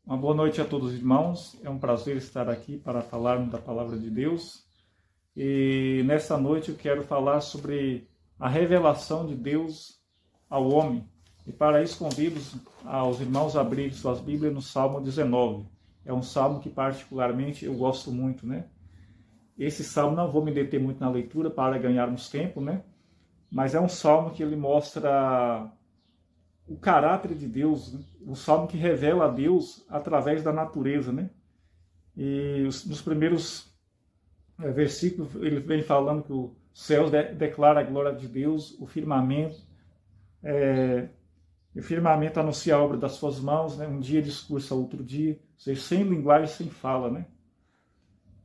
Uma boa noite a todos os irmãos. É um prazer estar aqui para falarmos da palavra de Deus. E nessa noite eu quero falar sobre a revelação de Deus ao homem. E para isso convido aos irmãos a abrirem suas Bíblias no Salmo 19. É um salmo que particularmente eu gosto muito, né? Esse salmo não vou me deter muito na leitura para ganharmos tempo, né? Mas é um salmo que ele mostra o caráter de Deus, né? O salmo que revela a Deus através da natureza, né? E nos primeiros versículos ele vem falando que os céus declaram a glória de Deus, o firmamento anuncia a obra das suas mãos, né? Um dia discursa outro dia, ou seja, sem linguagem, sem fala, né?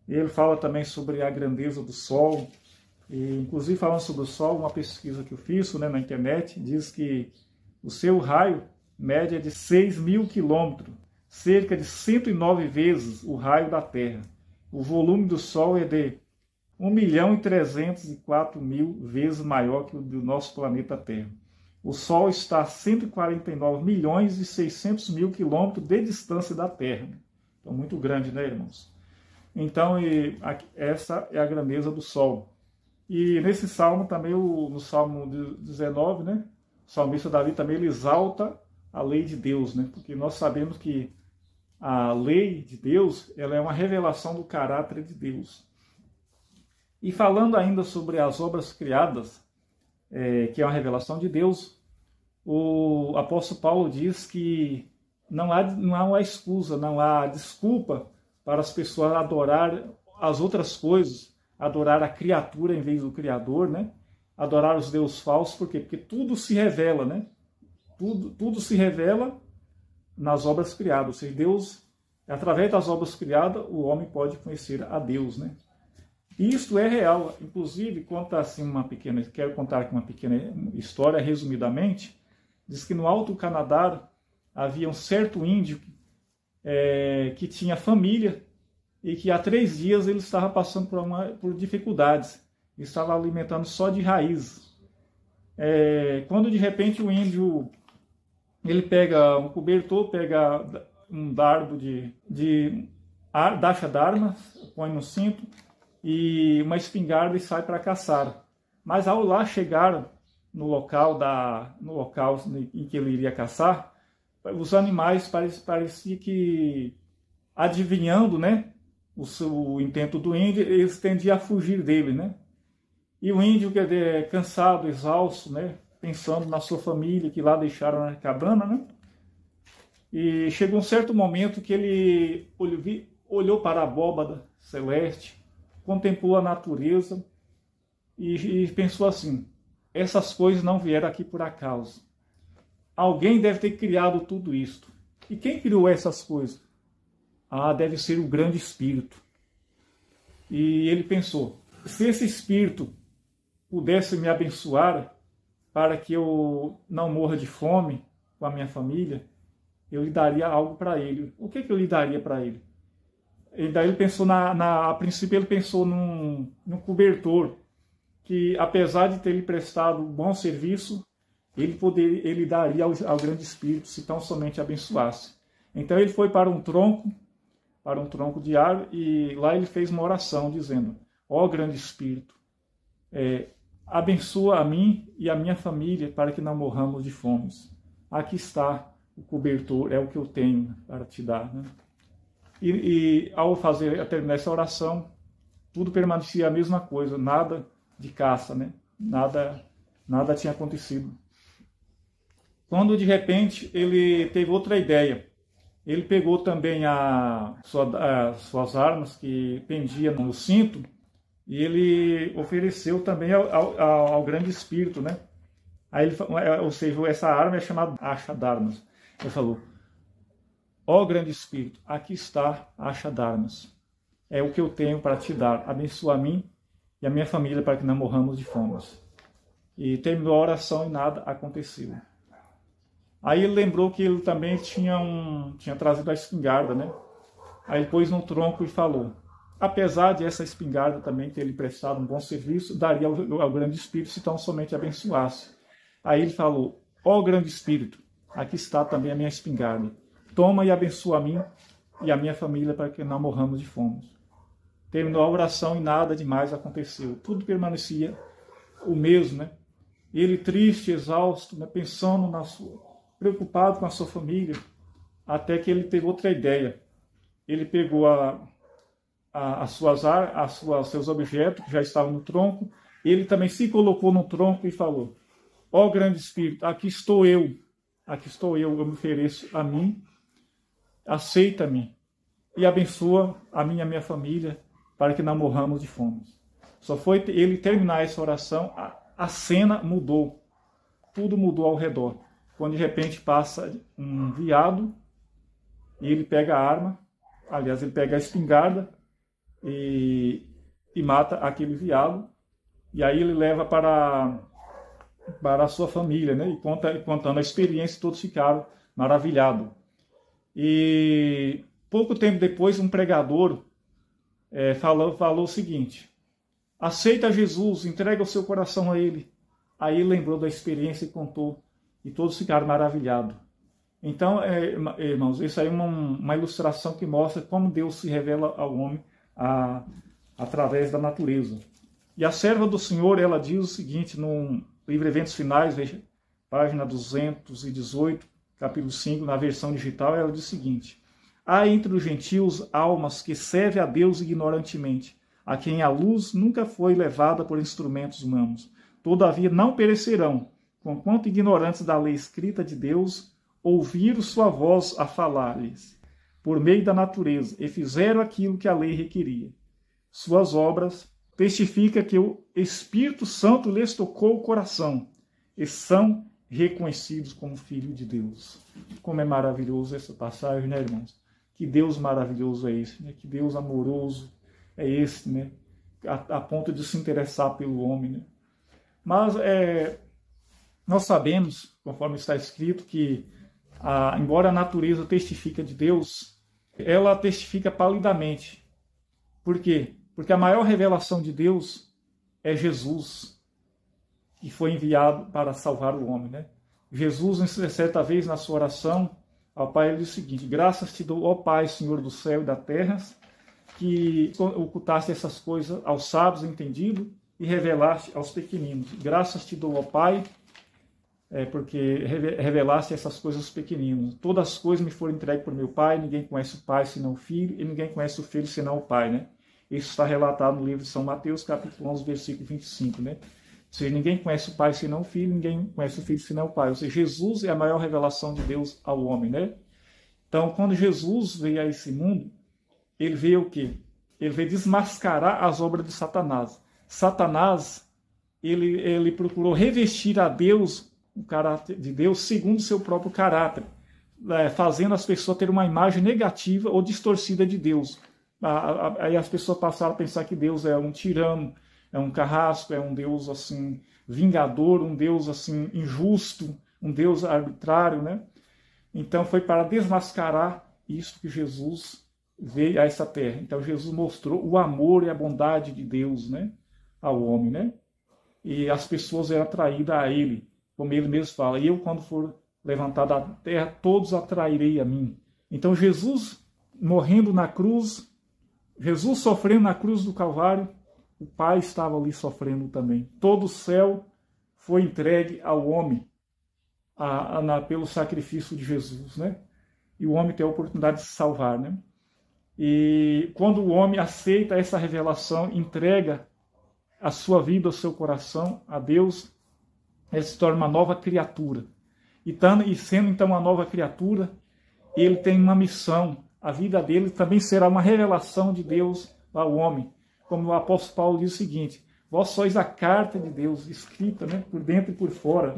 E ele fala também sobre a grandeza do sol, e inclusive falando sobre o sol, uma pesquisa que eu fiz, né, na internet, diz que o seu raio média é de 6.000 quilômetros, cerca de 109 vezes o raio da Terra. O volume do Sol é de 1.304.000 vezes maior que o do nosso planeta Terra. O Sol está a 149.600.000 quilômetros de distância da Terra. Então, muito grande, né, irmãos? Então, essa é a grandeza do Sol. E nesse salmo também, no Salmo 19, né? O salmista Davi também ele exalta a lei de Deus, né? Porque nós sabemos que a lei de Deus ela é uma revelação do caráter de Deus. E falando ainda sobre as obras criadas, que é uma revelação de Deus, o apóstolo Paulo diz que não há uma excusa, não há desculpa para as pessoas adorar as outras coisas, adorar a criatura em vez do Criador, né? Adorar os deuses falsos, por quê? Porque tudo se revela, né? Tudo se revela nas obras criadas. Ou seja, Deus, através das obras criadas, o homem pode conhecer a Deus, né? E isto é real. Inclusive, quero contar aqui uma pequena história, resumidamente. Diz que no Alto Canadá havia um certo índio que tinha família e que há 3 dias ele estava passando por dificuldades. Estava alimentando só de raízes. Quando de repente o índio ele pega um cobertor, pega um dardo de dacha d'armas, põe no cinto e uma espingarda e sai para caçar. Mas ao lá chegar no local em que ele iria caçar, os animais parecia que adivinhando, né, o intento do índio, eles tendiam a fugir dele, né? E o índio, cansado, exausto, né, pensando na sua família que lá deixaram na cabana, né? E chegou um certo momento que ele olhou para a abóbada celeste, contemplou a natureza e pensou assim: essas coisas não vieram aqui por acaso. Alguém deve ter criado tudo isto. E quem criou essas coisas? Deve ser o grande Espírito. E ele pensou: se esse Espírito pudesse me abençoar para que eu não morra de fome com a minha família, eu lhe daria algo para ele. O que eu lhe daria para ele? E daí ele pensou, a princípio ele pensou num cobertor, que apesar de ter lhe prestado um bom serviço, ele daria ao grande Espírito, se tão somente abençoasse. Então ele foi para um tronco de árvore, e lá ele fez uma oração dizendo: ó grande Espírito, abençoa a mim e a minha família para que não morramos de fome. Aqui está o cobertor, é o que eu tenho para te dar, né? E ao terminar essa oração, tudo permanecia a mesma coisa, nada de caça, né? Nada tinha acontecido. Quando de repente ele teve outra ideia, ele pegou também suas armas que pendiam no cinto, e ele ofereceu também ao grande Espírito, né? Ou seja, essa arma é chamada acha d'armas. Ele falou: ó grande Espírito, aqui está a acha d'armas. É o que eu tenho para te dar. Abençoa a mim e a minha família para que não morramos de fome. E terminou a oração e nada aconteceu. Aí ele lembrou que ele também tinha trazido a espingarda, né? Aí ele pôs no tronco e falou: apesar de essa espingarda também ter lhe prestado um bom serviço, daria ao grande Espírito se tão somente abençoasse. Aí ele falou: ó grande Espírito, aqui está também a minha espingarda. toma e abençoa a mim e a minha família para que não morramos de fome. Terminou a oração e nada demais aconteceu. Tudo permanecia o mesmo, né? Ele triste, exausto, né? Pensando preocupado com a sua família, até que ele teve outra ideia. Ele pegou seus objetos que já estavam no tronco, ele também se colocou no tronco e falou: ó grande Espírito, aqui estou eu me ofereço a mim, aceita-me e abençoa a mim e a minha família para que não morramos de fome. Só foi ele terminar essa oração, a cena mudou, tudo mudou ao redor. Quando de repente passa um veado e ele pega a arma, aliás, ele pega a espingarda e mata aquele veado, e aí ele leva para a sua família, né? E contando a experiência, todos ficaram maravilhados. E pouco tempo depois, um pregador falou o seguinte: aceita Jesus, entrega o seu coração a Ele. Aí ele lembrou da experiência e contou, e todos ficaram maravilhados. Então, irmãos, isso aí é uma ilustração que mostra como Deus se revela ao homem através da natureza. E a serva do Senhor, ela diz o seguinte, no livro Eventos Finais, página 218, capítulo 5, na versão digital, ela diz o seguinte: há entre os gentios almas que servem a Deus ignorantemente, a quem a luz nunca foi levada por instrumentos humanos. Todavia não perecerão, conquanto ignorantes da lei escrita de Deus, ouviram sua voz a falar-lhes, por meio da natureza, e fizeram aquilo que a lei requeria. Suas obras testificam que o Espírito Santo lhes tocou o coração, e são reconhecidos como filhos de Deus. Como é maravilhoso essa passagem, né, irmãos? Que Deus maravilhoso é esse, né? Que Deus amoroso é esse, né? A ponto de se interessar pelo homem, né? Mas nós sabemos, conforme está escrito, que embora a natureza testifique de Deus, ela testifica palidamente. Por quê? Porque a maior revelação de Deus é Jesus, que foi enviado para salvar o homem, né? Jesus, certa vez na sua oração ao Pai, ele diz o seguinte: graças te dou, ó Pai, Senhor do céu e da terra, que ocultaste essas coisas aos sábios entendidos e revelaste aos pequeninos. Graças te dou, ó Pai, porque revelaste essas coisas aos pequeninos. Todas as coisas me foram entregues por meu Pai, ninguém conhece o Pai senão o Filho, e ninguém conhece o Filho senão o Pai, né? Isso está relatado no livro de São Mateus, capítulo 11, versículo 25, né? Ou seja, ninguém conhece o Pai senão o Filho, ninguém conhece o Filho senão o Pai. Ou seja, Jesus é a maior revelação de Deus ao homem, né? Então, quando Jesus veio a esse mundo, ele veio o quê? Ele veio desmascarar as obras de Satanás. Satanás, ele procurou revestir a Deus, o caráter de Deus, segundo o seu próprio caráter, fazendo as pessoas terem uma imagem negativa ou distorcida de Deus. Aí as pessoas passaram a pensar que Deus é um tirano, é um carrasco, é um Deus assim vingador, um Deus assim injusto, um Deus arbitrário, né? Então foi para desmascarar isso que Jesus veio a essa terra. Então Jesus mostrou o amor e a bondade de Deus, né, ao homem, né? E as pessoas eram atraídas a ele, como ele mesmo fala: e eu, quando for levantado da terra, todos atrairei a mim. Então Jesus morrendo na cruz, Jesus sofrendo na cruz do Calvário, o Pai estava ali sofrendo também. Todo o céu foi entregue ao homem pelo sacrifício de Jesus, né? E o homem tem a oportunidade de se salvar, né? E quando o homem aceita essa revelação, entrega a sua vida, o seu coração a Deus, ele se torna uma nova criatura. E sendo então uma nova criatura, ele tem uma missão. A vida dele também será uma revelação de Deus ao homem. Como o apóstolo Paulo diz o seguinte: vós sois a carta de Deus, escrita, né, por dentro e por fora.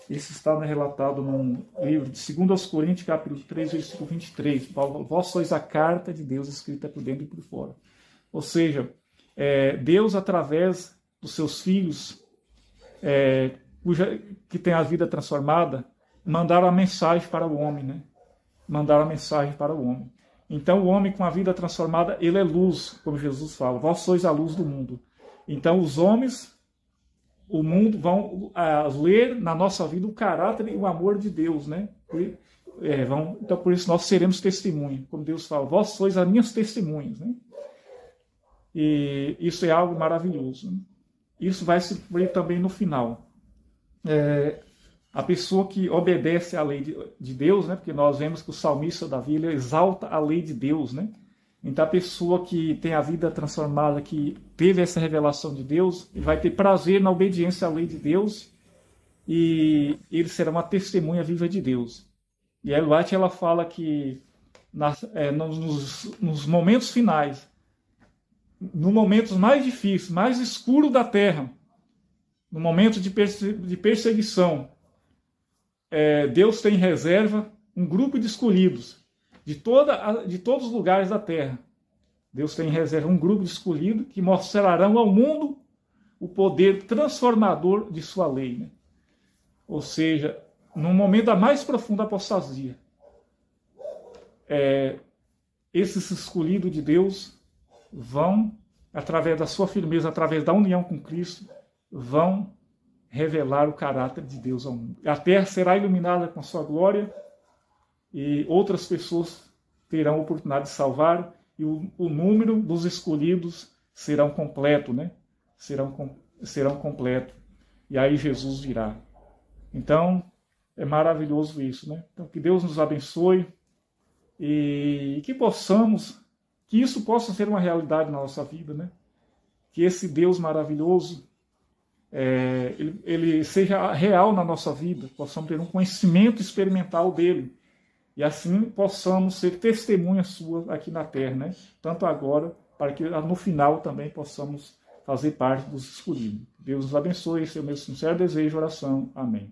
Isso está relatado no livro de 2 Coríntios, capítulo 3, versículo 23. Paulo: vós sois a carta de Deus, escrita por dentro e por fora. Ou seja, Deus, através dos seus filhos, que tem a vida transformada, mandaram a mensagem para o homem, né? Mandaram a mensagem para o homem. Então o homem com a vida transformada, ele é luz, como Jesus fala: vós sois a luz do mundo. Então os homens, o mundo, vão ler na nossa vida o caráter e o amor de Deus, né? Então, por isso, nós seremos testemunhas. Como Deus fala, vós sois as minhas testemunhas. Né? E isso é algo maravilhoso. Né? Isso vai se cumprir também no final. A pessoa que obedece à lei de Deus, né? Porque nós vemos que o salmista Davi ele exalta a lei de Deus. Né? Então, a pessoa que tem a vida transformada, que teve essa revelação de Deus, ele vai ter prazer na obediência à lei de Deus e ele será uma testemunha viva de Deus. E a Ellen White ela fala que nos momentos finais, nos momentos mais difíceis, mais escuros da terra, no momento de perseguição, Deus tem em reserva um grupo de escolhidos de todos os lugares da terra. Deus tem em reserva um grupo de escolhidos que mostrarão ao mundo o poder transformador de sua lei. Né? Ou seja, no momento da mais profunda apostasia, esses escolhidos de Deus vão, através da sua firmeza, através da união com Cristo, vão revelar o caráter de Deus ao mundo. A terra será iluminada com sua glória e outras pessoas terão a oportunidade de salvar e o número dos escolhidos serão completo, né? Serão completo. E aí Jesus virá. Então, é maravilhoso isso, né? Então, que Deus nos abençoe e que isso possa ser uma realidade na nossa vida, né? Que esse Deus maravilhoso, ele seja real na nossa vida, possamos ter um conhecimento experimental dele e assim possamos ser testemunhas suas aqui na terra, né? Tanto agora, para que no final também possamos fazer parte dos escolhidos. Deus nos abençoe, esse é o meu sincero desejo e oração. Amém.